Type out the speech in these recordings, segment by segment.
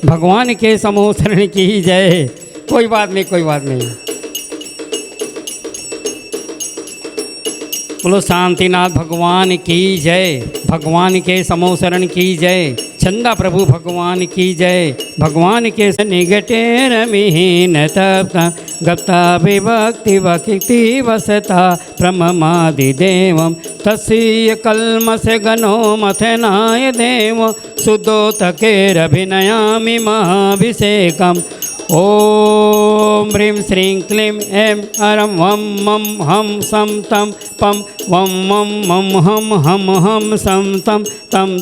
भगवान के समूह शरण की जय। कोई बात नहीं, कोई बात नहीं। बोलो शांतिनाथ भगवान की जय। भगवान के समूह शरण की जय। चंदा प्रभु भगवान की जय। भगवान के निगटे रमिहीन तप्ता गप्ता विभक्ति भक्ति वसता ब्रह्मादिदेवं तस्य कल्मष गणो मथनाय देव सुदोतकेरभिनयामि महाभिषेकम्। ओम ह्रीं श्रीं क्लीं ऐं अरं वं मं हं सं तं पं वं मं मं हं हं हं सं तं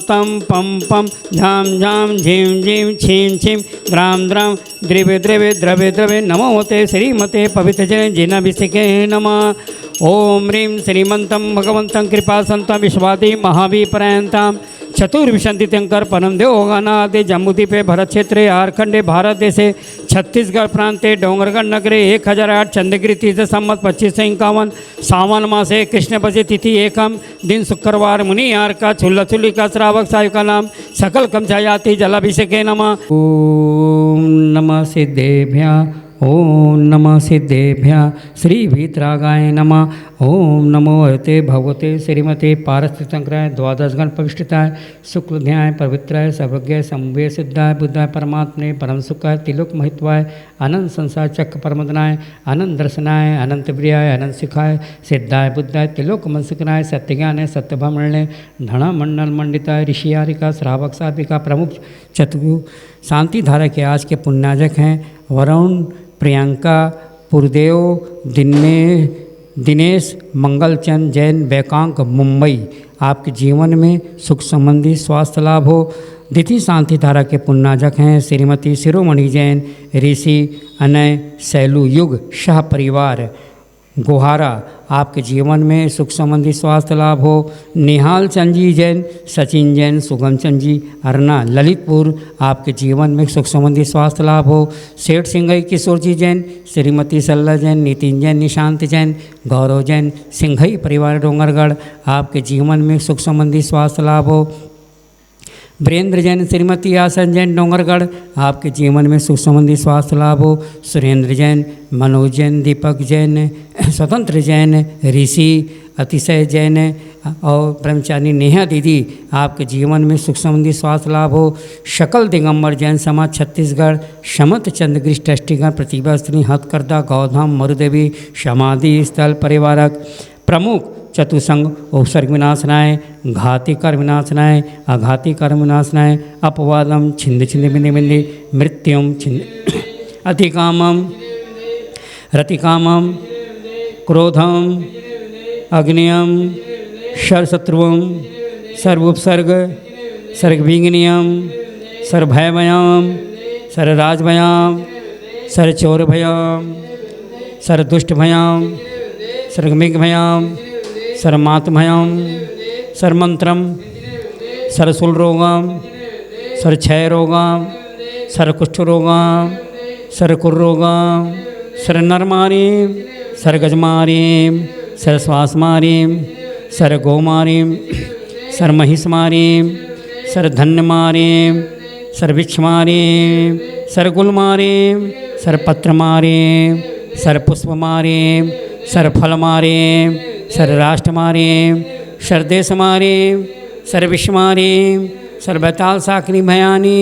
तं पं पं झां झां झीं झीं छीं छीं द्रां द्रां द्रिवे द्रिवे द्रवे द्रवे नमोते श्रीमते पवित्रजने जिनाभिषेके नमः। ओम ह्रीं श्रीमन्तं भगवन्तं कृपासन्तं विश्वादि महावीपरायन्तां चतुर्विशंति त्यंकर परम देव होगानादे जम्मूद्वीपे भरत क्षेत्रे झारखंडे भारत देशे छत्तीसगढ़ प्रांते डोंगरगढ़ नगरे 1008 चंद्रगिरी तीर्थ सम्मत 2551 सावन मासे कृष्ण पक्षे तिथि एकम दिन शुक्रवार मुनि यार का छुल्ला छुल्ली का श्रावक सायु का नाम सकल कमचायाति जलाभिषेके नमः। ओम नमः सिद्धेभ्या ओम नमः सिद्धेभ्यः श्री वीतरागाय नमः। ओम नमो हते भगवते श्रीमते पारस्थितंकराय द्वादश गण पविष्टताय शुक्लध्याय पवित्राय सर्वज्ञ संवेद सिद्धाय बुद्धाय परमात्मने परम सुखाय तिलोक महित्वाय अनंत संसार चक्र परमदनाय अनंत दर्शनाय अनंत प्रियाय अनंत सिखाय सिद्धाय बुद्धाय तिलोक मनसुकनाय सत्यज्ञान सत्यभामणे धना मंडल मंडिताय ऋषियारिका श्रावक सात्विका प्रमुख चतुर्यु शांति धारा के आज के पुण्याजक हैं वरुण प्रियंका पुरदेव दिनेश मंगलचंद जैन बैकांक मुंबई। आपके जीवन में सुख संबंधी स्वास्थ्य लाभ हो। द्वितीय शांति धारा के पुण्याजक हैं श्रीमती शिरोमणि जैन ऋषि अनय सैलू युग शाह परिवार गोहारा। आपके जीवन में सुख संबंधी स्वास्थ्य लाभ हो। निहाल चंद जी जैन सचिन जैन सुगम चंद जी अरना ललितपुर। आपके जीवन में सुख संबंधी स्वास्थ्य लाभ हो। सेठ सिंघई किशोर जी जैन श्रीमती सल्ला जैन नितिन जैन निशांत जैन गौरव जैन सिंघई परिवार डोंगरगढ़। आपके जीवन में सुख संबंधी स्वास्थ्य लाभ हो। वीरेंद्र जैन श्रीमती आसन जैन डोंगरगढ़। आपके जीवन में सुख संबंधी स्वास्थ्य लाभ हो। सुरेंद्र जैन मनोज जैन दीपक जैन स्वतंत्र जैन ऋषि अतिशय जैन और ब्रह्मचारी नेहा दीदी। आपके जीवन में सुख संबंधी स्वास्थ्य लाभ हो। शकल दिगंबर जैन समाज छत्तीसगढ़ शमत चंद्रगिरी ट्रस्टीगण प्रतिभा स्त्री हथकर्ता गौधाम मरुदेवी समाधि स्थल परिवारक प्रमुख चतुसंग उपसर्ग विनाशनाय घाती कर विनाशनाय अघाती कर विनाशनाय अपवादम छिंद छिंद बिंदि बिंदि मृत्युम छिंद अतिकामम रतिकामम क्रोधम अग्नियम शरशत्रुवम सर्वोपसर्ग सर्गविघ्नियम सर्वभयभयाम सर्वराजभयाम सर्वचोरभयाम सर्वदुष्टभयाम सर्गमिघभयाम सर्वमातभयाम सर्वमंत्रम सर्वशूलरोगम सर्वक्षयरोगम सर्वकुष्ठरोगम सर्वकुर्रोगम सर्वनरमारीम सर्वगजमारीम सर्वश्वासमारीम सर्वगोमारीम सर्वमहिषमारीम सर्वधन्यमारीम सर्ववृक्षमारीम सर्वकुलमारीम सर्वपत्रमारीम सर्वपुष्पमारीम सर्वफलमारीम सर्वराष्ट्रमारीम सर्वदेशमारीम सर्वविश्वमारीम सर्वताल साकरी भयानी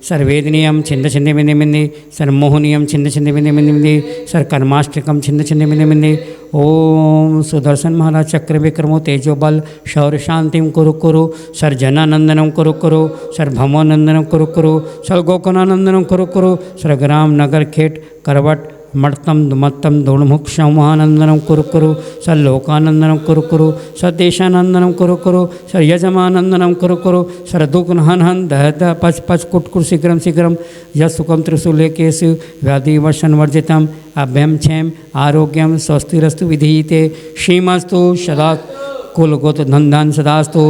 सर्वेदनीयम छिंद छिंदे बिंदे बिंदे सर्वमोहनीयम छिंद छिंदे बिंदे बिंदे बिंदे सर्वकर्माष्टकम छिंद छिंदे बिंदे बिंदे। ओम सुदर्शन महाराज चक्र विक्रमो तेजो बल शौर्य शांतिम कुरु कुरु सर्वजनानंदनम कुरु कुरु सर्वभमोनंदनम कुरु कुरु सर्वगोकुलानंदनम कुरु कुरु सर्वग्राम नगर खेट करवट मर्तम दुमत्तम दोणमुख महानंदनम कुरु कुरु सर्वलोकानंदनम कुरु कुरु सर्वदेशानंदनम कुरु कुरु सर्वयजमानंदनम कुरु कुरु सर्वदुःखन हन हन दह दह पच पच कुट कुट शीघ्रम शीघ्रम यशुकम त्रिशूलेकेशु व्याधि वर्षण वर्जितम अभ्यम क्षेम आरोग्यम स्वस्तिरस्तु विधीयते श्रीमस्तु सदा कुलगोत धन सदास्तु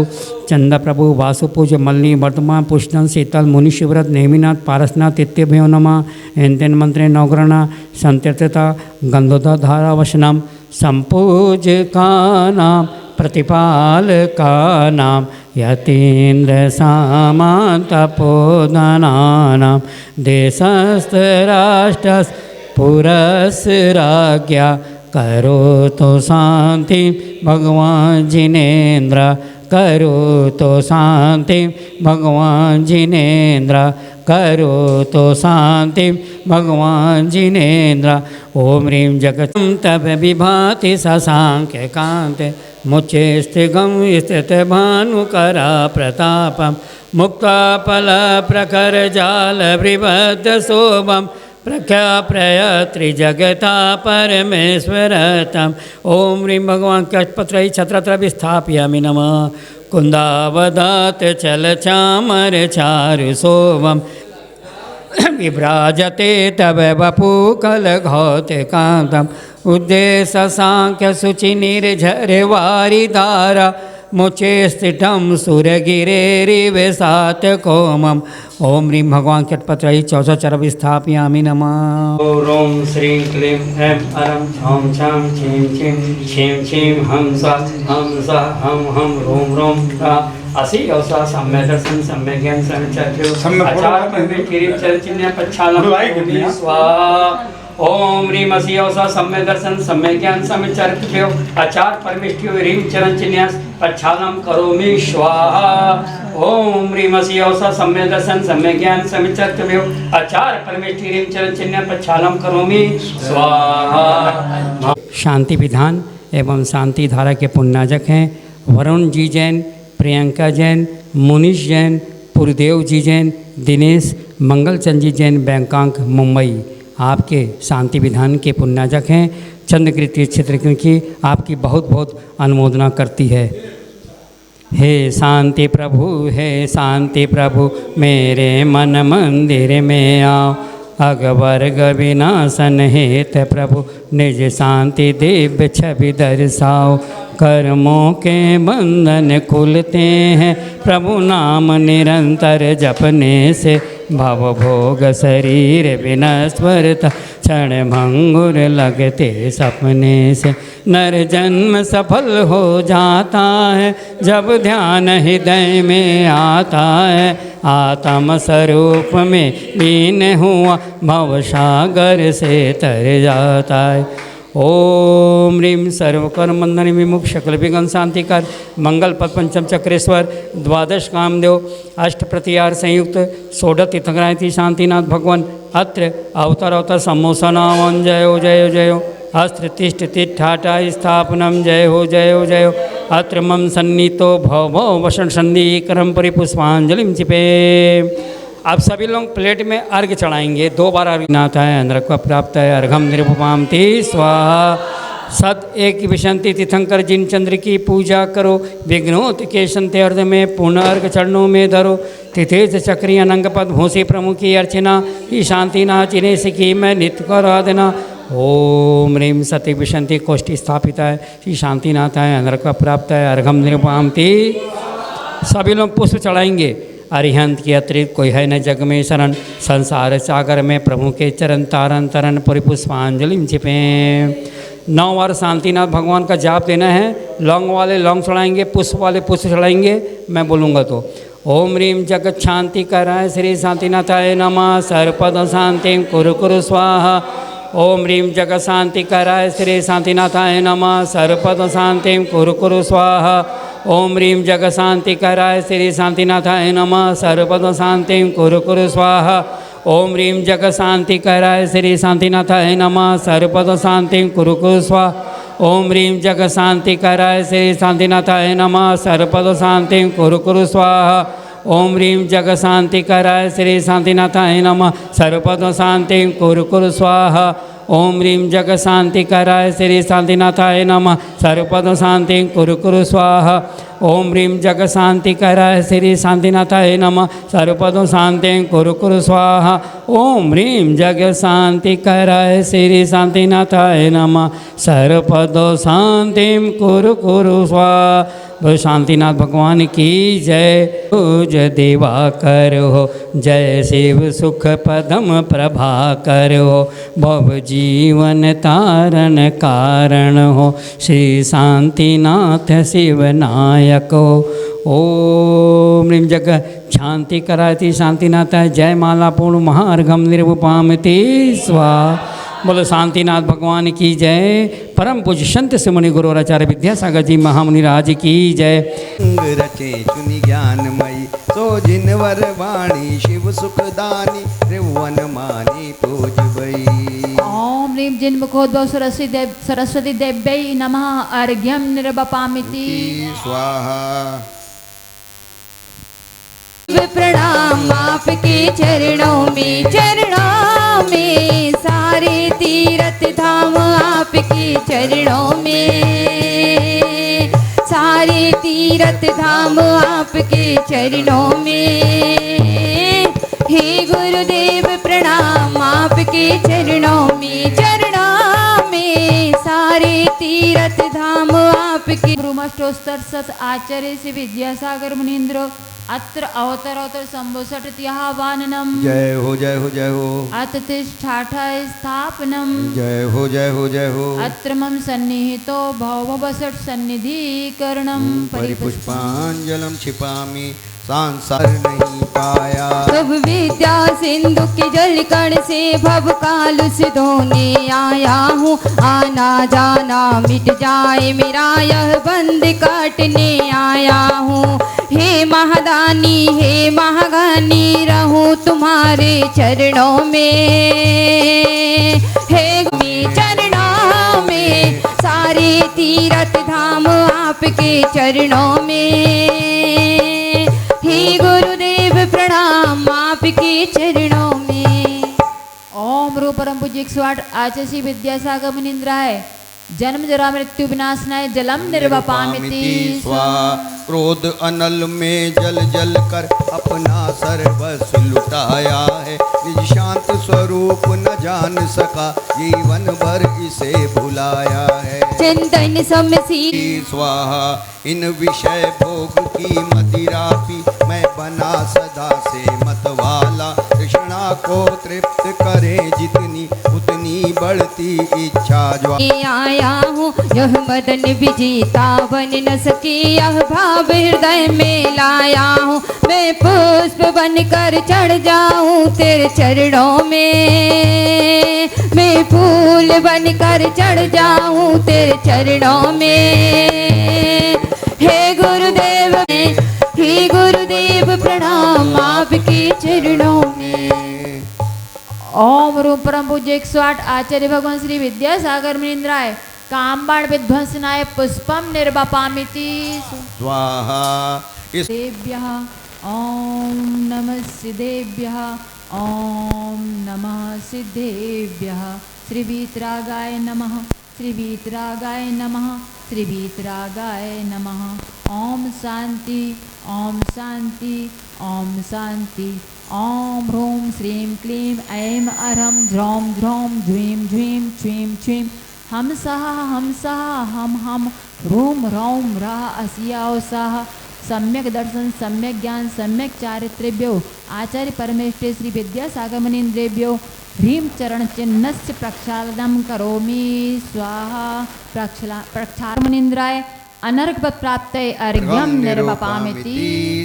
चंदा प्रभु वासु पूज मल्ली वर्तमान पुष्टन शीतल मुनि शिवरत नेमिनाथ पारसनाथ इत्यभ्यो नमः एन मंत्रे नवग्रहणा संत्यर्थता गंधोदा धारा वशनम संपूज का नाम प्रतिपालकानां यतीन्द्रसामान्तपोदनानां देशस्थराष्ट्रपुरस्राज्ञा करोतु शांति भगवान जिनेन्द्र करोतु शांति भगवान जिनेन्द्र करोतु शांति भगवान जिनेन्द्र। ओम ह्रीं जगतं तप विभाति शशांक कांते मुचे स्थिगम स्थित भानुकरा प्रतापम मुक्तापल प्रखर जाल वृबद्ध शोभम प्रख्याप्रयत्रि जगता परमेश्वरतम। ओम ह्रीं भगवान कष्टपत्रैः छत्रत्रभिस्थापयामि नमः। कुन्दावदात चलचामर चारु शोभम विभ्राजते तव वपु कलघौतकान्तम् उद्देश्य सांख्य शुचि निर्झर वारिधारा मुचे स्थितम सुरगिरेरिवसात कोमम। ओम ह्रीं भगवान कटपत्रैः चौसचरभिस्थापयामि नमः। ओम श्रीं क्लीं ऐं अरं छौं छं छीं छीं छीं छीं हं सा हम रोम रोम असी अवसा सम्य दर्शन सम्य ज्ञान सम्य चर्चा आचार में किरीट चरचिन्ह पच्छालम स्वाहा। ओम ह्रीं असी अवसा सम्य दर्शन सम्य ज्ञान सम्य चर्चा आचार परमेष्ठियो ह्रीं चरण चिन्यास पच्छालम करोमि स्वाहा। ओम ह्रीं असी अवसा सम्य दर्शन सम्य ज्ञान सम्य चर्चा आचार परमेष्ठि ह्रीं चरण चिन्ह पच्छालम करोमि स्वाहा। शांति विधान एवं शांति धारा के पुण्याजक हैं वरुण जी जैन, प्रियंका जैन, मुनीश जैन, पुरदेव जी जैन, दिनेश मंगलचंद जी जैन, बैंकॉक मुंबई आपके शांति विधान के पुण्याजक हैं। चंद्रकृति क्षेत्र की आपकी बहुत बहुत अनुमोदना करती है। हे शांति प्रभु मेरे मन मंदिर में आओ अगवर्ग विनाशन हेत प्रभु निज शांति दिव्य छवि दर्शाओ। कर्मों के बंधन खुलते हैं प्रभु नाम निरंतर जपने से भव भोग शरीर विनश्वरता क्षण भंगुर लगते सपने से। नर जन्म सफल हो जाता है जब ध्यान हृदय में आता है। आत्म स्वरूप में लीन हुआ भव सागर से तर जाता है। ओम ह्रीं सर्वकर्म बंधन विमुख सकल विघ्न शांतिकर मंगल पद पंचम चक्रेश्वर द्वादश कामदेव अष्ट प्रतिहार संयुक्त षोडश तीर्थंकरायति शांतिनाथ भगवान अत्र अवतर सम्मोसनावन जयो जयो जयो अस्त्र तिष्ठ तिष्ठाटा स्थापनम जय हो अत्र मम सन्नीतो भव भव वसन संधीकरम परिपुष्पांजलिम चिपे। आप सभी लोग प्लेट में अर्घ्य चढ़ाएंगे 2 बार अर्घ्य नाथ है नरक प्राप्त है अर्घम निरुपमामति स्वाहा। सत एक विशंति तीर्थंकर जिन चंद्र की पूजा करो विघ्नोत के संते अर्ध में पुनः अर्घ चरणों में धरो। तिथेज चक्री अनंग पद भूसी प्रमुखी अर्चना ही शांति ना चिने की मैं नित्य कर आदना। ओम ह्रीं सती विशंति कोष्ठी स्थापित है श्री शांतिनाथ है नरक प्राप्त है अर्घम निरुपमामति। सभी लोग पुष्प चढ़ाएंगे। अरिहंत के अतिरिक्त कोई है न जग में शरण संसार सागर में प्रभु के चरण तारन तरन परिपुष्पांजलि छिपे। 9 बार शांतिनाथ भगवान का जाप देना है। लौंग वाले लौंग चढ़ाएंगे, पुष्प वाले पुष्प चढ़ाएंगे। मैं बोलूँगा तो ओम ह्रीं जगत शांति कराय श्री शांतिनाथाय नमः सर्वपद शांति कुरु कुरु स्वाहा। ओम ह्रीं जगत शांति कराय श्री शांतिनाथाय नमः सर्वपद शांति कुरु कुरु स्वाहा। ओम ह्रीं जगत शांति कराय श्री शांतिनाथाय नमः सर्वपद शांति कुरु कुरु स्वाहा। ओम ह्रीं जगत शांति कराय श्री शांतिनाथाय नमः सर्वपद शांति कुरु कुरु स्वाहा। ओम ह्रीं जगत शांति कराय श्री शांतिनाथाय नमः सर्वपद शांति कुरु कुरु स्वाहा। ओम ह्रीं जगत शांति कराय श्री शांतिनाथाय नमः सर्वपद शांति कुरु कुरु स्वाहा। ओम ह्रीं जगत शांति कराय श्री शांतिनाथाय नमः सर्वपद शांति कुरु कुरु स्वाहा। ओम ह्रीं जग शांति कराय श्री शांतिनाथाय नमः सर्वपदों शांति कुरु कुरु स्वाहा। ओम ह्रीं जग शांति कराय श्री शांतिनाथाय नमः सर्वपदों शांति कुरु कुरु स्वाहा। बोलो शांतिनाथ भगवान की जय। जय दिवाकर हो, जय शिव सुख पदम प्रभाकर हो, भव जीवन तारण कारण हो, श्री शांतिनाथ शिव नायक हो। ओम ह्रीं जग शांति करायति शांतिनाथ जय माला पूर्ण महार्घम निर्वपामति स्वाहा। बोलो शांतिनाथ भगवान की जय। परम पूज्य संत सिमुनि गुरु और आचार्य विद्यासागर जी महामुनि राज की जय। रचे चुनि ज्ञानमयी सो जिनवर वाणी शिव सुखदानी त्रिभुवन मानी पूजबई। ओम ह्रीं जिन्मुखोद्भव सरस्वती देव्यै नमः अर्घ्यं निर्वपामिति स्वाहा। प्रणाम आपके चरणों में सारे तीर्थ धाम आपके चरणों में, सारे तीर्थ धाम आपके चरणों में। हे गुरुदेव प्रणाम आपके चरणों में सारे तीर्थ धाम आपके। ब्रह्मष्टोत्तर सत आचार्य श्री विद्यासागर मुनीन्द्र अत्र अवतरोत्तर संभोषट्याह्वानम। जय हो जय हो जय हो। अततिष्ठाठाय स्थापनम। जय हो जय हो जय हो। अत्र मम सन्निहितो भवभवसट सन्निधिकरणम परिपुष्पांजलम छिपामि सांसार नहीं पाया। सब विद्या सिंधु के जल कण से भव कालुष धोने आया हूँ, आना जाना मिट जाए मेरा यह बंद काटने आया हूँ। हे महादानी हे महागानी रहूं तुम्हारे चरणों में, हे चरणों में सारे तीर्थ धाम आपके चरणों में। हे गुरुदेव प्रणाम आपके चरणों में। ओम रूप परम पूज्य 108 आचार्य श्री विद्यासागर मुनीन्द्राय जन्म जरा मृत्यु विनाशनाय जलम निर्वपामिति स्वाहा। क्रोध अनल में जल जल कर अपना सर्वस्व लुटाया है, निज शांत स्वरूप न जान सका जीवन भर इसे भुलाया है। चिंतन समसी स्वाहा। इन विषय भोग की मदिरा पी मैं बना सदा से मतवाला, कृष्णा को तृप्त करे जितनी उतनी बढ़ती इच्छा ज्वाला। आया हूँ यह मदन विजेता बन न सके यह भाव हृदय में लाया हूँ। मैं पुष्प बनकर चढ़ जाऊँ तेरे चरणों में, मैं फूल बनकर चढ़ जाऊँ तेरे चरणों में। हे गुरुदेव प्रणाम आपके चरणों में। ओम रूप परम पूज्य 108 आचार्य भगवान श्री विद्यासागर मुनीन्द्राय कामबाण विध्वंसनाय पुष्पम निर्वपामिति स्वाहा। देव्यः ओम नमः सिद्धेभ्यः ओम नमः सिद्धेभ्यः। श्री वीतरागाय नमः, श्री वीतरागाय नमः, श्री वीतरागाय नमः। ओम शांति ओम शांति ओम शांति। ओम ह्रूं श्रीं क्लीं ऐं अरहं ह्रौं ह्रौं ह्रीं ह्रीं छ्वीं छ्वीं हम सः हम ह्रूं ह्रौं रः अस्याः सः। सम्यक दर्शन सम्यक ज्ञान सम्यक चारित्र्यभ्यो आचार्य परमेष्ठे श्री विद्यासागर मुनीन्द्रेभ्यो ह्रीं चरण चिन्हस्य प्रक्षालनम करोमि स्वाहा। प्रक्षाल मुनीन्द्राय अनर्घवत् प्राप्तये अर्घ्यं निर्वपामिति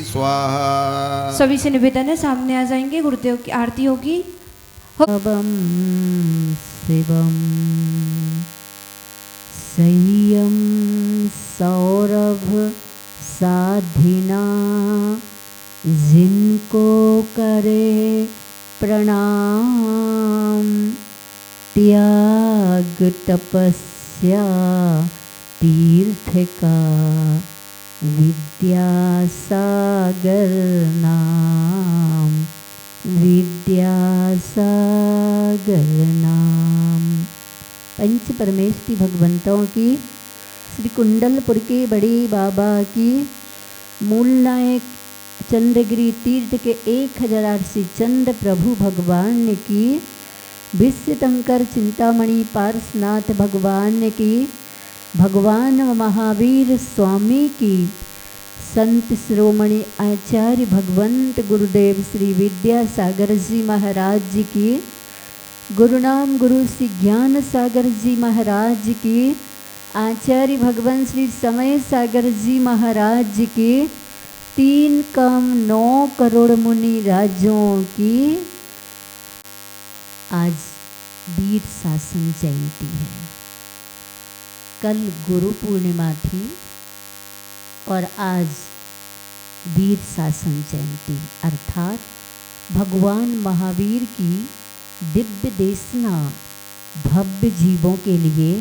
स्वाहा। सभी से निवेदन है, सामने आ जाएंगे, गुरुदेव की आरती होगी। शिवम संयम सौरभ साधिना जिनको करे प्रणाम, त्याग तपस्या तीर्थ का विद्यासागर नाम, विद्यासागर नाम। पंच परमेष्टि भगवंतों की, श्री कुंडलपुर के बड़े बाबा की मूलनायक चंद्रगिरी तीर्थ के 1080 चंद्र प्रभु भगवान ने की, विश्वशंकर चिंतामणि पार्श्वनाथ भगवान ने की, भगवान महावीर स्वामी की, संत शिरोमणि आचार्य भगवंत गुरुदेव श्री विद्यासागर जी महाराज जी की, गुरुनाम गुरु श्री ज्ञान सागर जी महाराज की, आचार्य भगवान श्री समय सागर जी महाराज जी की, 3,9 करोड़ मुनि राजों की आज वीर शासन जयंती है। कल गुरु पूर्णिमा थी और आज वीर शासन जयंती अर्थात भगवान महावीर की दिव्य देशना भव्य जीवों के लिए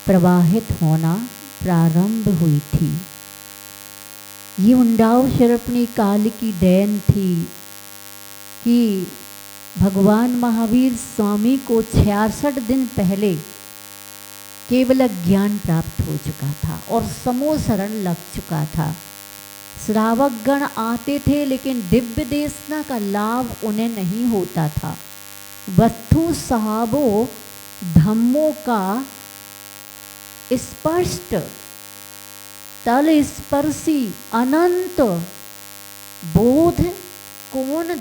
प्रवाहित होना प्रारंभ हुई थी। ये उंडाव शरपणी काल की देन थी कि भगवान महावीर स्वामी को 66 दिन पहले केवल ज्ञान प्राप्त हो चुका था और समूह शरण लग चुका था। श्रावक गण आते थे लेकिन दिव्य देशना का लाभ उन्हें नहीं होता था। वस्तु सहाबो धम्मों का स्पष्ट तल स्पर्शी अनंत बोध कौन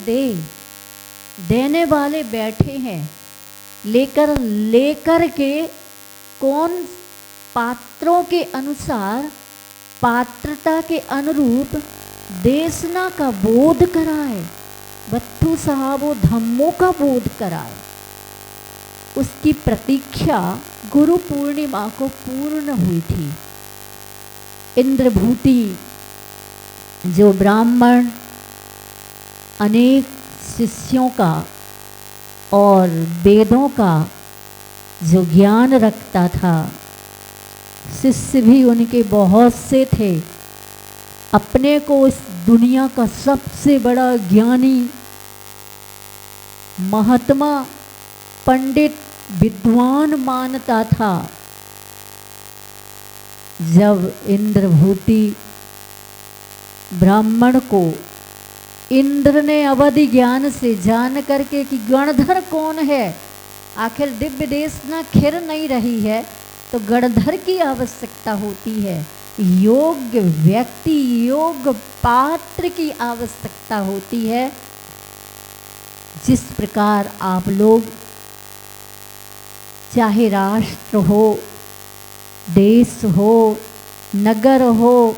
देने वाले बैठे हैं, लेकर के कौन पात्रों के अनुसार पात्रता के अनुरूप देशना का बोध कराए, वस्तु साहबो धम्मों का बोध कराए। उसकी प्रतीक्षा गुरु पूर्णिमा को पूर्ण हुई थी। इंद्रभूति जो ब्राह्मण अनेक शिष्यों का और वेदों का जो ज्ञान रखता था, शिष्य भी उनके बहुत से थे, अपने को इस दुनिया का सबसे बड़ा ज्ञानी महात्मा पंडित विद्वान मानता था। जब इंद्रभूति ब्राह्मण को इंद्र ने अवधि ज्ञान से जान करके कि गणधर कौन है, आखिर दिव्य देशना खिर नहीं रही है तो गणधर की आवश्यकता होती है, योग्य व्यक्ति योग्य पात्र की आवश्यकता होती है। जिस प्रकार आप लोग चाहे राष्ट्र हो, देश हो, नगर हो,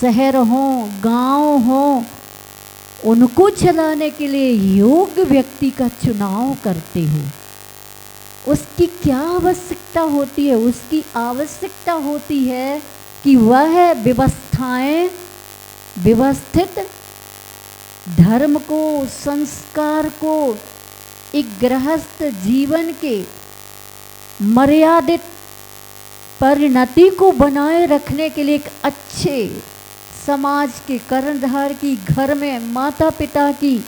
शहर हो, गांव हो, उनको चलाने के लिए योग्य व्यक्ति का चुनाव करते हो। उसकी क्या आवश्यकता होती है? उसकी आवश्यकता होती है कि वह व्यवस्थाएं व्यवस्थित धर्म को, संस्कार को, एक गृहस्थ जीवन के मर्यादित परिणति को बनाए रखने के लिए एक अच्छे समाज के कर्णधार की, घर में माता पिता की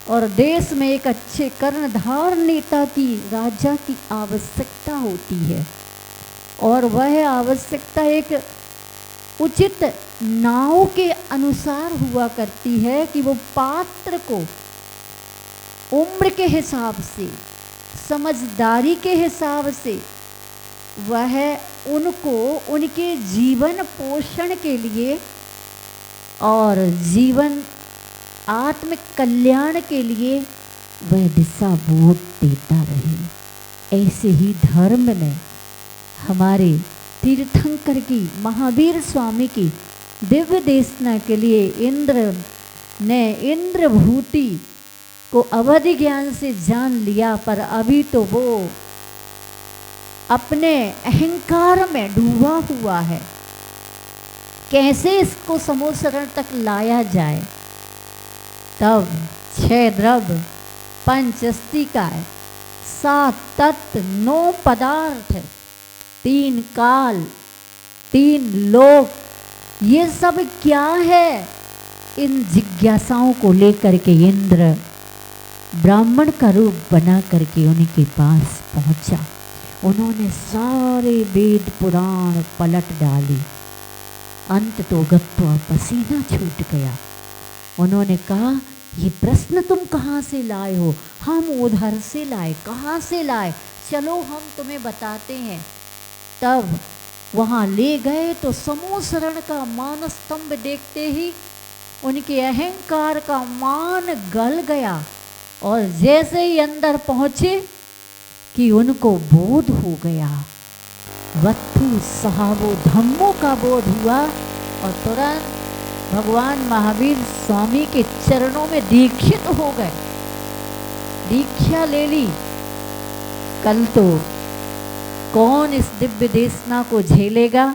और देश में एक अच्छे कर्णधार नेता की, राजा की आवश्यकता होती है। और वह आवश्यकता एक उचित नाव के अनुसार हुआ करती है कि वो पात्र को उम्र के हिसाब से, समझदारी के हिसाब से वह उनको उनके जीवन पोषण के लिए और जीवन आत्म कल्याण के लिए वह दिशा बोध देता रहे। ऐसे ही धर्म ने हमारे तीर्थंकर की, महावीर स्वामी की दिव्य देशना के लिए इंद्र ने इंद्रभूति को अवधि ज्ञान से जान लिया, पर अभी तो वो अपने अहंकार में डूबा हुआ है। कैसे इसको समोसरण तक लाया जाए? तब 6 द्रव्य, 5 अस्तिकाय, 7 तत्व, 9 पदार्थ, 3 काल, 3 लोक, ये सब क्या है? इन जिज्ञासाओं को लेकर के इंद्र ब्राह्मण का रूप बना करके उनके पास पहुंचा। उन्होंने सारे वेद पुराण पलट डाली अंत तो गत्वा पसीना छूट गया। उन्होंने कहा, ये प्रश्न तुम कहाँ से लाए हो? हम उधर से लाए। कहाँ से लाए? चलो हम तुम्हें बताते हैं। तब वहाँ ले गए तो समूसरण का मान स्तंभ देखते ही उनके अहंकार का मान गल गया, और जैसे ही अंदर पहुँचे कि उनको बोध हो गया। वत्थु सहावो धम्मों का बोध हुआ, और तुरंत भगवान महावीर स्वामी के चरणों में दीक्षित हो गए, दीक्षा ले ली। कल तो कौन इस दिव्य देशना को झेलेगा?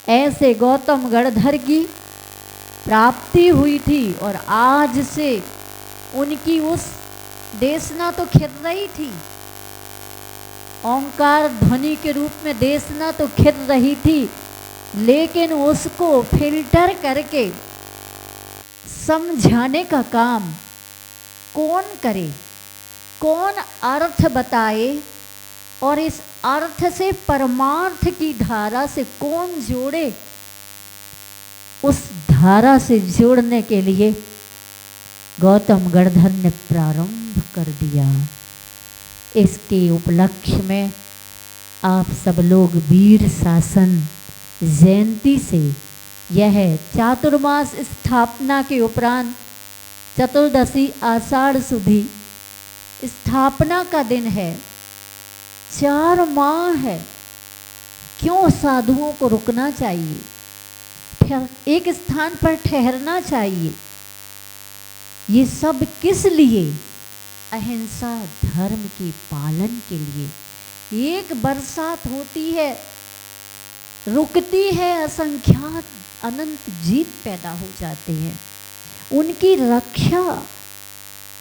ऐसे गौतम गणधर की प्राप्ति हुई थी, और आज से उनकी उस देशना तो खिर रही थी। ओंकार ध्वनि के रूप में देशना तो खिर रही थी, लेकिन उसको फिल्टर करके समझाने का काम कौन करे, कौन अर्थ बताए, और इस अर्थ से परमार्थ की धारा से कौन जोड़े। उस धारा से जोड़ने के लिए गौतम गणधर ने प्रारंभ कर दिया। इसके उपलक्ष्य में आप सब लोग वीर शासन जयंती से यह चातुर्मास स्थापना के उपरांत चतुर्दशी आषाढ़ सुधी स्थापना का दिन है। 4 माह है। क्यों साधुओं को रुकना चाहिए, फिर एक स्थान पर ठहरना चाहिए? ये सब किस लिए? अहिंसा धर्म के पालन के लिए। एक बरसात होती है, रुकती है, असंख्यात अनंत जीव पैदा हो जाते हैं। उनकी रक्षा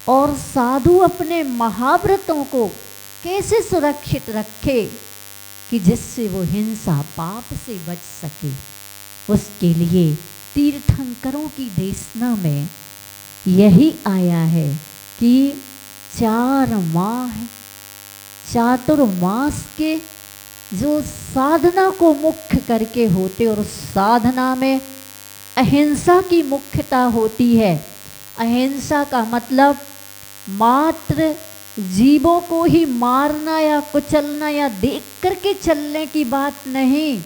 और साधु अपने महाव्रतों को कैसे सुरक्षित रखे कि जिससे वो हिंसा पाप से बच सके। उसके लिए तीर्थंकरों की देशना में यही आया है कि 4 माह चातुर्मास के जो साधना को मुख्य करके होते, और साधना में अहिंसा की मुख्यता होती है। अहिंसा का मतलब मात्र जीवों को ही मारना या कुचलना या देख करके चलने की बात नहीं।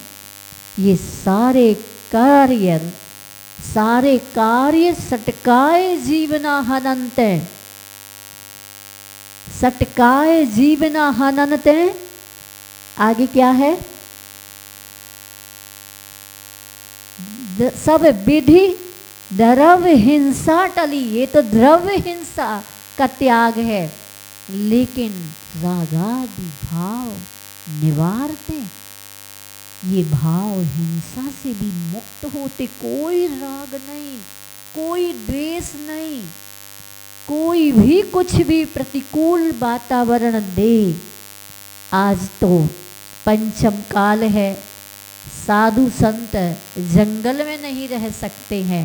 ये सारे कार्य सटकाए जीवना हनन्ते, सटकाए जीवना हनन्ते। आगे क्या है? सब विधि द्रव्य हिंसा टली। ये तो द्रव्य हिंसा का त्याग है, लेकिन रागादि भाव निवारते। ये भाव हिंसा से भी मुक्त होते। कोई राग नहीं, कोई द्वेष नहीं, कोई भी कुछ भी प्रतिकूल वातावरण दे। आज तो पंचम काल है, साधु संत जंगल में नहीं रह सकते हैं।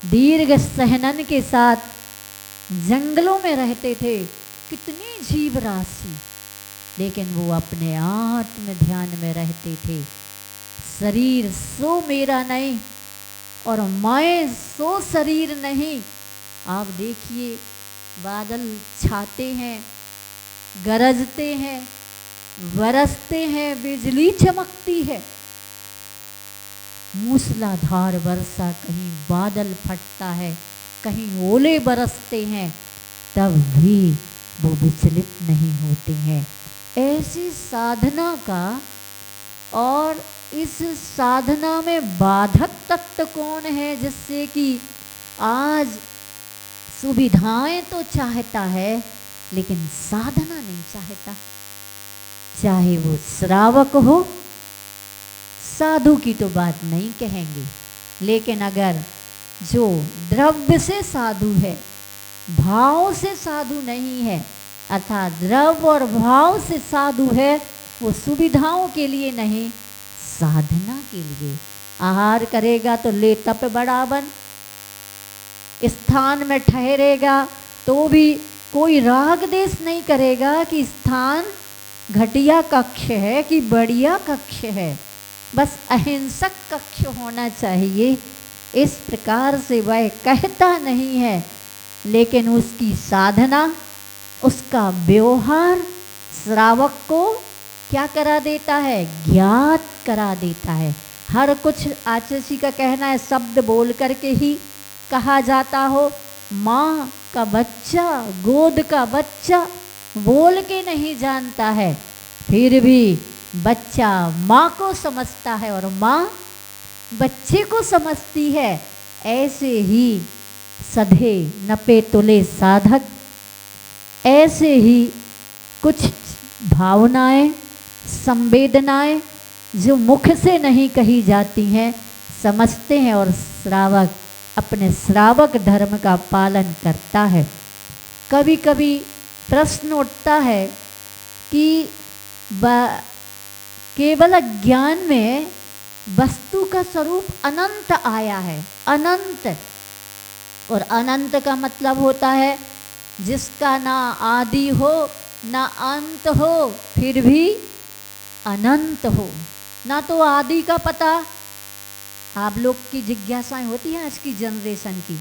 दीर्घ सहनन के साथ जंगलों में रहते थे कितनी जीव राशि, लेकिन वो अपने आत्म ध्यान में रहते थे। शरीर सो मेरा नहीं और मैं सो शरीर नहीं। आप देखिए, बादल छाते हैं, गरजते हैं, बरसते हैं, बिजली चमकती है, मूसलाधार वर्षा, कहीं बादल फटता है, कहीं ओले बरसते हैं, तब भी वो विचलित नहीं होते हैं। ऐसी साधना का, और इस साधना में बाधक तत्व कौन है, जिससे कि आज सुविधाएं तो चाहता है लेकिन साधना नहीं चाहता। चाहे वो श्रावक हो, साधु की तो बात नहीं कहेंगे, लेकिन अगर जो द्रव्य से साधु है, भाव से साधु नहीं है, अर्थात द्रव्य और भाव से साधु है, वो सुविधाओं के लिए नहीं, साधना के लिए। आहार करेगा तो ले तप बढ़ावन, स्थान में ठहरेगा तो भी कोई राग देश नहीं करेगा कि स्थान घटिया कक्ष है कि बढ़िया कक्ष है। बस अहिंसक कक्ष होना चाहिए, इस प्रकार से वह कहता नहीं है, लेकिन उसकी साधना, उसका व्यवहार श्रावक को क्या करा देता है, ज्ञात करा देता है। हर कुछ आचार्य जी का कहना है शब्द बोल करके ही कहा जाता हो। माँ का बच्चा, गोद का बच्चा बोल के नहीं जानता है, फिर भी बच्चा माँ को समझता है और माँ बच्चे को समझती है। ऐसे ही सधे नपे तुले साधक, ऐसे ही कुछ भावनाएं, संवेदनाएं जो मुख से नहीं कही जाती हैं, समझते हैं और श्रावक अपने श्रावक धर्म का पालन करता है। कभी कभी प्रश्न उठता है कि केवल ज्ञान में वस्तु का स्वरूप अनंत आया है। अनंत, और अनंत का मतलब होता है जिसका ना आदि हो ना अंत हो, फिर भी अनंत हो। ना तो आदि का पता, आप लोग की जिज्ञासाएं होती हैं आज की जनरेशन की,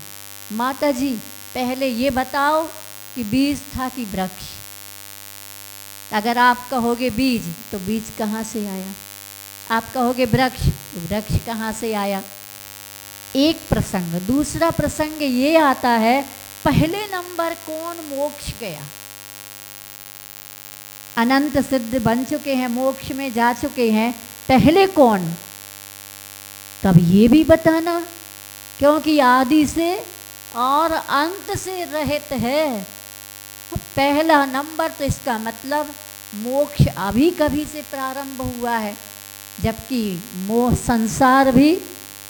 माता जी पहले ये बताओ कि बीज था कि वृक्ष। अगर आप कहोगे बीज तो बीज कहाँ से आया, आप कहोगे वृक्ष तो वृक्ष कहाँ से आया। एक प्रसंग। दूसरा प्रसंग ये आता है, पहले नंबर कौन मोक्ष गया। अनंत सिद्ध बन चुके हैं, मोक्ष में जा चुके हैं, पहले कौन, तब ये भी बताना, क्योंकि आदि से और अंत से रहित है। पहला नंबर तो इसका मतलब मोक्ष अभी कभी से प्रारंभ हुआ है, जबकि मोह संसार भी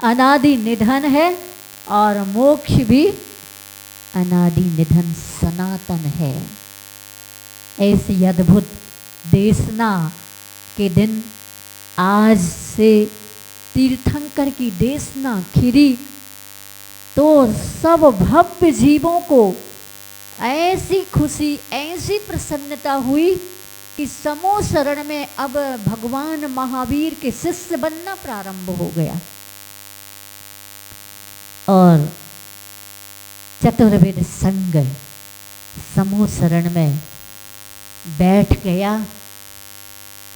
अनादि निधन है और मोक्ष भी अनादि निधन सनातन है। ऐसी अद्भुत देशना के दिन आज से तीर्थंकर की देशना खिरी तो सब भव्य जीवों को ऐसी खुशी, ऐसी प्रसन्नता हुई कि समूह शरण में अब भगवान महावीर के शिष्य बनना प्रारंभ हो गया। और चतुर्वेद संग समूह शरण में बैठ गया।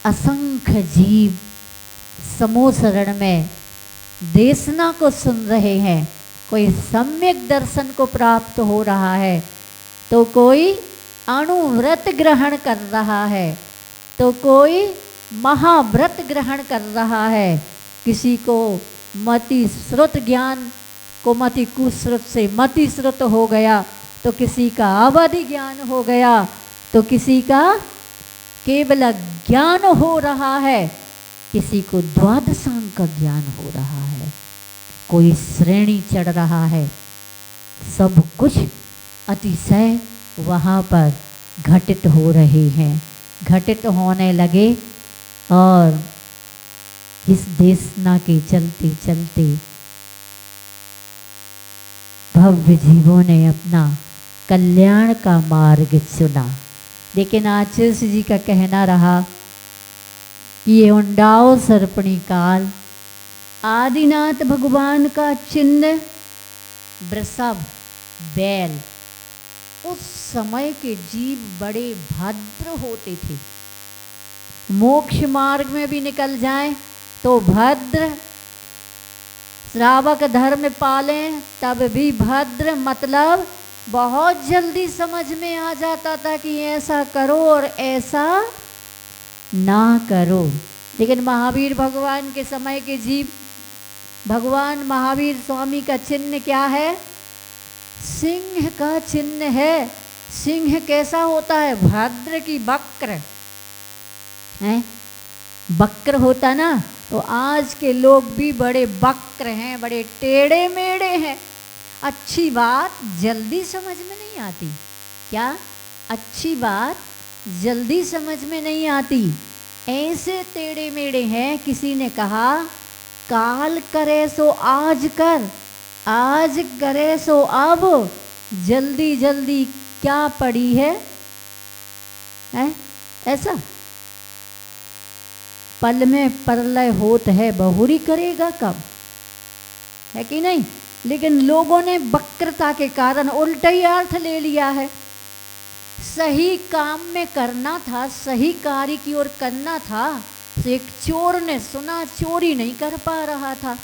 असंख्य जीव समूह शरण में देशना को सुन रहे हैं। कोई सम्यक दर्शन को प्राप्त हो रहा है, तो कोई अणुव्रत ग्रहण कर रहा है, तो कोई महाव्रत ग्रहण कर रहा है। किसी को मति श्रुत ज्ञान को मति कुश्रुत से मति श्रुत हो गया, तो किसी का अवधि ज्ञान हो गया, तो किसी का केवल ज्ञान हो रहा है, किसी को द्वादशांग का ज्ञान हो रहा है, कोई श्रेणी चढ़ रहा है। सब कुछ अतिशय वहाँ पर घटित हो रहे हैं, घटित होने लगे। और इस देशना के चलते चलते भव्य जीवों ने अपना कल्याण का मार्ग चुना। लेकिन आचार्य जी का कहना रहा कि ये उंडाओ सर्पणी काल, आदिनाथ भगवान का चिन्ह वृषभ बैल। उस समय के जीव बड़े भद्र होते थे, मोक्ष मार्ग में भी निकल जाएं तो भद्र, श्रावक धर्म पालें तब भी भद्र। मतलब बहुत जल्दी समझ में आ जाता था कि ऐसा करो और ऐसा ना करो। लेकिन महावीर भगवान के समय के जीव, भगवान महावीर स्वामी का चिन्ह क्या है, सिंह का चिन्ह है। सिंह कैसा होता है, भद्र की वक्र है, वक्र होता ना। तो आज के लोग भी बड़े वक्र हैं, बड़े टेढ़े मेढ़े हैं। अच्छी बात जल्दी समझ में नहीं आती। क्या अच्छी बात जल्दी समझ में नहीं आती, ऐसे टेढ़े मेढ़े हैं। किसी ने कहा काल करे सो आज कर, आज करे सो अब, जल्दी जल्दी क्या पड़ी है? ऐसा पल में प्रलय होत है, बहुरी करेगा कब, है कि नहीं। लेकिन लोगों ने वक्रता के कारण उल्टा ही अर्थ ले लिया है। सही काम में करना था, सही कार्य की ओर करना था, तो एक चोर ने सुना, चोरी नहीं कर पा रहा था,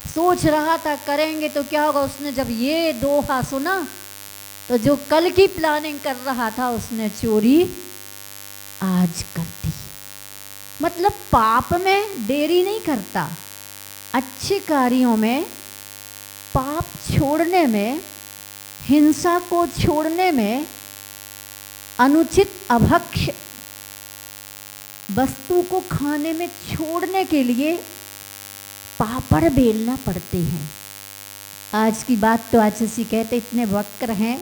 सोच रहा था करेंगे तो क्या होगा। उसने जब ये दोहा सुना तो जो कल की प्लानिंग कर रहा था उसने चोरी आज कर दी। मतलब पाप में देरी नहीं करता, अच्छे कार्यों में, पाप छोड़ने में, हिंसा को छोड़ने में, अनुचित अभक्ष्य वस्तु को खाने में छोड़ने के लिए पापड़ बेलना पड़ते हैं। आज की बात तो आचार्य कहते इतने वक्र हैं,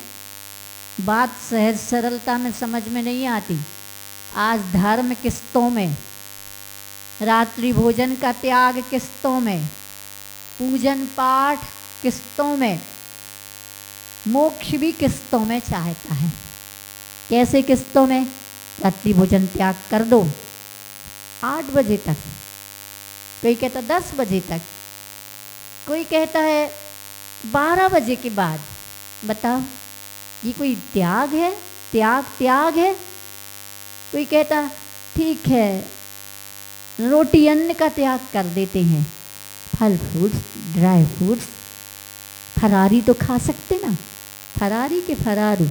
बात सहज सरलता में समझ में नहीं आती। आज धर्म किस्तों में, रात्रि भोजन का त्याग किस्तों में, पूजन पाठ किस्तों में, मोक्ष भी किस्तों में चाहता है। कैसे किस्तों में? रात्रि भोजन त्याग कर दो 8 बजे तक, कोई कहता 10 बजे तक, कोई कहता है 12 बजे के बाद। बताओ ये कोई त्याग है? त्याग है। कोई कहता ठीक है रोटी अन्न का त्याग कर देते हैं, फल फ्रूट्स, ड्राई फ्रूट्स, फरारी तो खा सकते ना, फरारी के फरारू।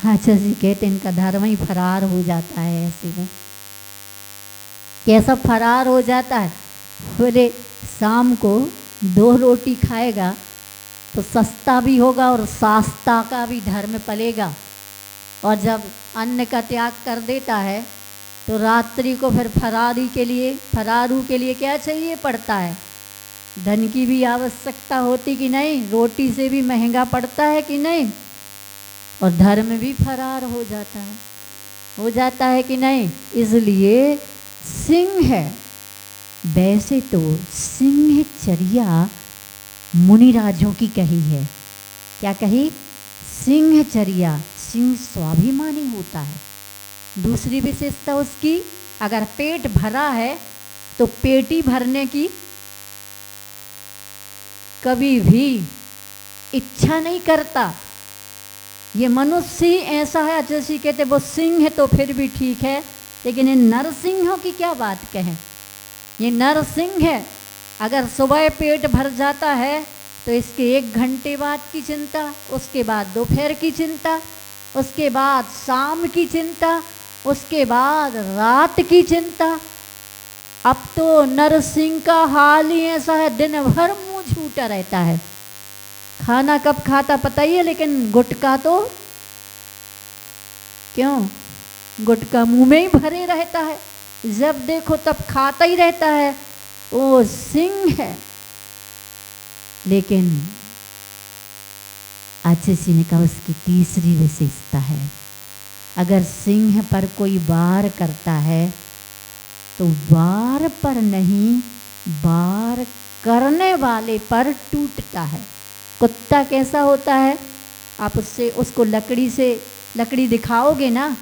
अच्छा जी कहते इनका धर्म ही फरार हो जाता है। ऐसे में कैसा फरार हो जाता है? बोले शाम को 2 रोटी खाएगा तो सस्ता भी होगा और सास्ता का भी धर्म पलेगा। और जब अन्न का त्याग कर देता है तो रात्रि को फिर फरारू के लिए क्या चाहिए पड़ता है? धन की भी आवश्यकता होती कि नहीं? रोटी से भी महंगा पड़ता है कि नहीं? और धर्म भी फरार हो जाता है कि नहीं? इसलिए सिंह है, वैसे तो सिंह चर्या मुनिराजों की कही है। क्या कही? सिंह चर्या। सिंह स्वाभिमानी होता है। दूसरी विशेषता उसकी, अगर पेट भरा है तो पेटी भरने की कभी भी इच्छा नहीं करता। ये मनुष्य ही ऐसा है। जैसे कहते वो सिंह है तो फिर भी ठीक है, लेकिन इन नरसिंहों की क्या बात कहें। ये नरसिंह है, अगर सुबह पेट भर जाता है तो इसके 1 घंटे बाद की चिंता, उसके बाद दोपहर की चिंता, उसके बाद शाम की चिंता, उसके बाद रात की चिंता। अब तो नरसिंह का हाल ही ऐसा है, दिन भर मुंह छूटा रहता है। खाना कब खाता पता ही है, लेकिन गुटखा तो क्यों, गुटखा मुंह में ही भरे रहता है, जब देखो तब खाता ही रहता है। वो सिंह है। लेकिन आचार्य ने कहा उसकी तीसरी विशेषता है, अगर सिंह पर कोई वार करता है तो वार पर नहीं, वार करने वाले पर टूटता है। कुत्ता कैसा होता है? आप उसको लकड़ी दिखाओगे ना,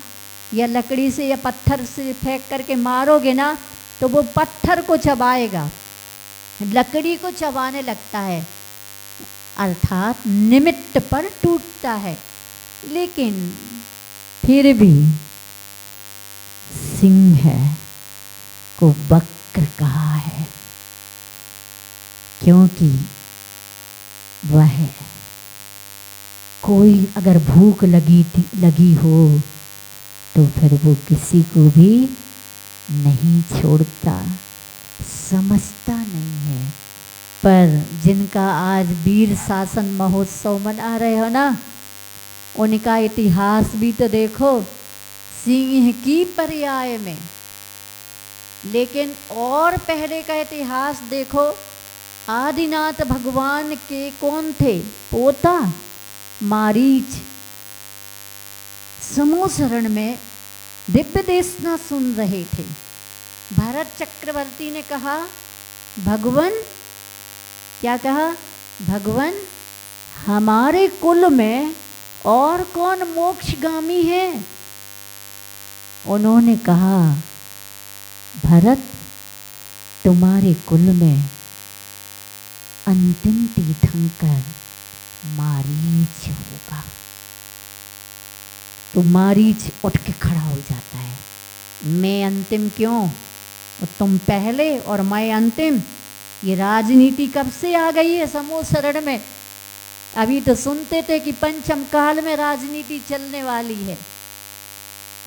या लकड़ी से या पत्थर से फेंक करके मारोगे ना, तो वो पत्थर को चबाएगा, लकड़ी को चबाने लगता है, अर्थात निमित्त पर टूटता है। लेकिन फिर भी सिंह को वक्र कहा है, क्योंकि वह कोई अगर भूख लगी हो तो फिर वो किसी को भी नहीं छोड़ता, समझता नहीं है। पर जिनका आज वीर शासन महोत्सव मना रहे हो ना, उनका इतिहास भी तो देखो, सिंह की पर्याय में। लेकिन और पहले का इतिहास देखो, आदिनाथ भगवान के कौन थे? पोता मारीच समूसरण में दिव्य देशना सुन रहे थे। भरत चक्रवर्ती ने कहा, भगवान, क्या कहा? भगवान, हमारे कुल में और कौन मोक्षगामी है? उन्होंने कहा, भरत तुम्हारे कुल में अंतिम तीर्थंकर मारीच होगा। तो मारीच उठ के खड़ा हो जाता है, मैं अंतिम क्यों, और तुम पहले और मैं अंतिम। ये राजनीति कब से आ गई है समूह शरण में? अभी तो सुनते थे कि पंचम काल में राजनीति चलने वाली है।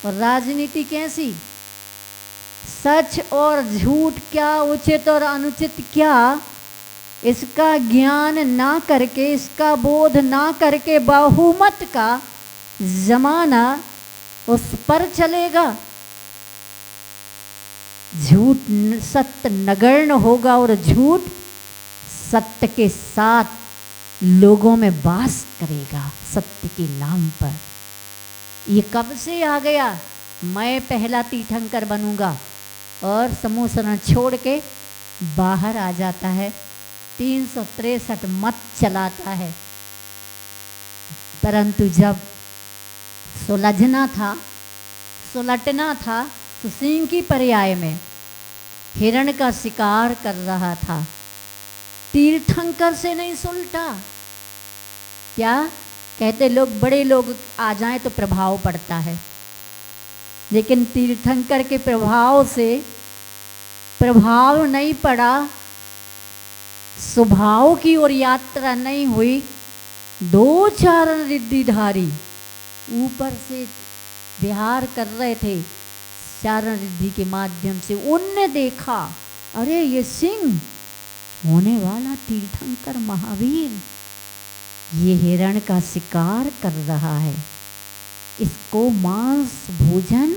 और राजनीति कैसी? सच और झूठ क्या, उचित और अनुचित क्या, इसका ज्ञान ना करके, इसका बोध ना करके बहुमत का जमाना उस पर चलेगा। झूठ सत्य नगण्य होगा और झूठ सत्य के साथ लोगों में वास करेगा सत्य के नाम पर। ये कब से आ गया? मैं पहला तीर्थंकर बनूंगा, और समूह शरण छोड़ के बाहर आ जाता है, 363 मत चलाता है। परंतु जब सुलझना था, सुलटना था, तो सिंह की पर्याय में हिरण का शिकार कर रहा था। तीर्थंकर से नहीं सुलटा। क्या कहते लोग, बड़े लोग आ जाएं तो प्रभाव पड़ता है, लेकिन तीर्थंकर के प्रभाव से प्रभाव नहीं पड़ा, स्वभाव की ओर यात्रा नहीं हुई। 2 चारण रिद्धिधारी ऊपर से विहार कर रहे थे चारण रिद्धि के माध्यम से। उनने देखा, अरे ये सिंह होने वाला तीर्थंकर महावीर, ये हिरण का शिकार कर रहा है, इसको मांस भोजन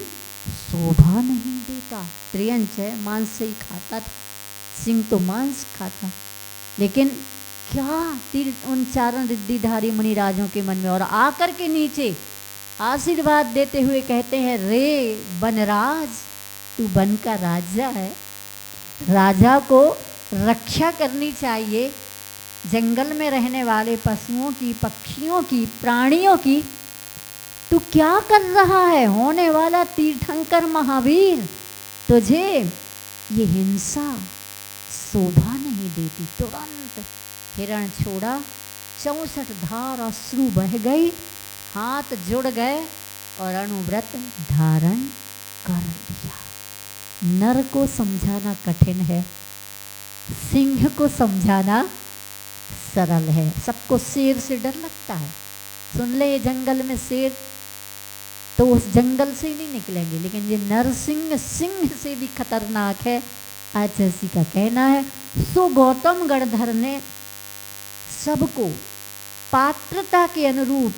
शोभा नहीं देता। त्रियंच है, मांस से ही खाता था, सिंह तो मांस खाता। लेकिन क्या उन चारण रिद्धिधारी मुनिराजों के मन में, और आकर के नीचे आशीर्वाद देते हुए कहते हैं, रे बनराज, तू वन का राजा है, राजा को रक्षा करनी चाहिए, जंगल में रहने वाले पशुओं की, पक्षियों की, प्राणियों की तू क्या कर रहा है? होने वाला तीर्थंकर महावीर, तुझे ये हिंसा शोभा नहीं देती। तुरंत हिरण छोड़ा, 64 धार अश्रु बह गई, हाथ जुड़ गए और अनुव्रत धारण कर दिया। नर को समझाना कठिन है, सिंह को समझाना सरल है। सबको शेर से डर लगता है, सुन ले जंगल में शेर, तो उस जंगल से ही नहीं निकलेंगे। लेकिन ये नरसिंह सिंह से भी खतरनाक है, आचार्य का कहना है। सो गौतम गणधर ने सबको पात्रता के अनुरूप,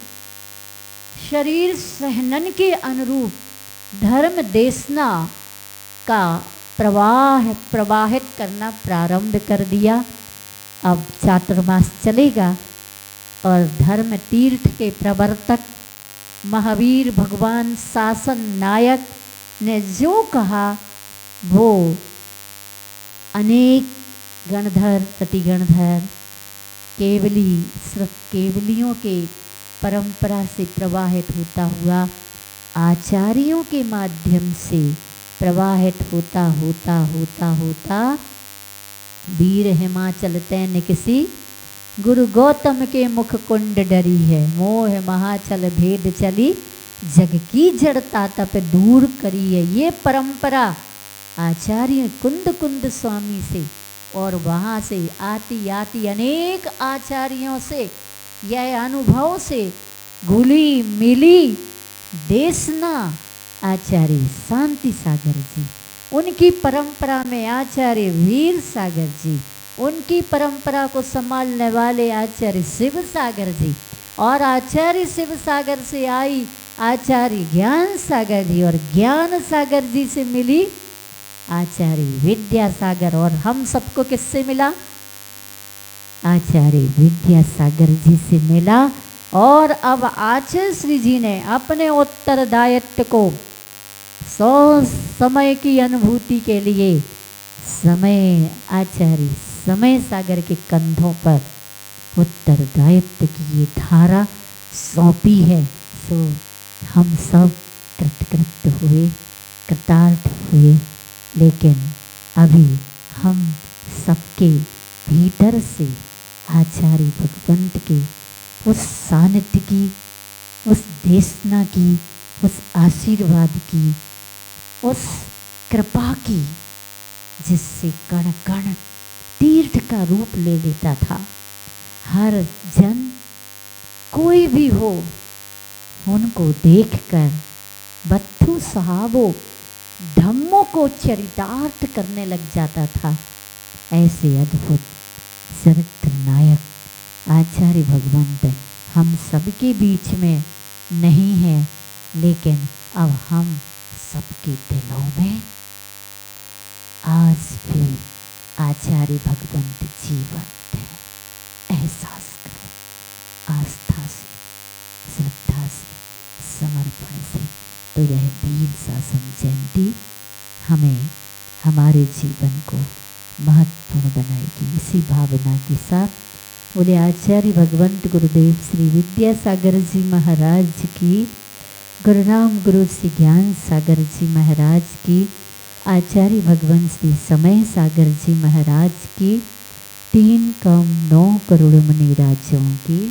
शरीर सहनन के अनुरूप धर्म देशना का प्रवाहित करना प्रारंभ कर दिया। अब चातुर्मास चलेगा और धर्म तीर्थ के प्रवर्तक महावीर भगवान शासन नायक ने जो कहा वो अनेक गणधर, प्रतिगणधर, केवलियों के परंपरा से प्रवाहित होता हुआ आचार्यों के माध्यम से प्रवाहित होता होता होता होता वीर हिमाचल तैन किसी गुरु गौतम के मुख कुंड डरी है, मोह महाचल भेद चली, जग की जड़ता तप दूर करी है। ये परंपरा आचार्य कुंद स्वामी से और वहाँ से आती आती अनेक आचार्यों से, यह अनुभव से घुली मिली देशना आचार्य शांति सागर जी, उनकी परंपरा में आचार्य वीर सागर जी, उनकी परंपरा को संभालने वाले आचार्य शिव सागर जी, और आचार्य शिव सागर से आई आचार्य ज्ञान सागर जी, और ज्ञान सागर जी से मिली आचार्य विद्यासागर। और हम सबको किससे मिला? आचार्य विद्यासागर जी से मिला। और अब आचार्य श्री जी ने अपने उत्तरदायित्व को 100 समय की अनुभूति के लिए समय आचार्य समय सागर के कंधों पर उत्तरदायित्व की ये धारा सौंपी है। सो हम सब कृतकृत्य हुए, कृतार्थ हुए, लेकिन अभी हम सबके भीतर से आचार्य भगवंत के उस सानिध्य की, उस देशना की, उस आशीर्वाद की, उस कृपा की, जिससे कण कण तीर्थ का रूप ले लेता था। हर जन कोई भी हो उनको देखकर बत्थु साहबो धम्मों को चरितार्थ करने लग जाता था। ऐसे अद्भुत चरित्र नायक आचार्य भगवंत हम सबके बीच में नहीं है, लेकिन अब हम सबके दिलों में आज भी आचार्य भगवंत जीवंत है। एहसास करो आस्था से, श्रद्धा से, समर्पण से। तो यह वीर शासन जयंती हमें हमारे जीवन को महत्वपूर्ण बनाएगी। इसी भावना के साथ बोले आचार्य भगवंत गुरुदेव श्री विद्यासागर जी महाराज की, गुरुनाम गुरु श्री ज्ञान सागर जी महाराज की, आचार्य भगवंत श्री समय सागर जी महाराज की, 3 कम 9 करोड़ मुनि राजों की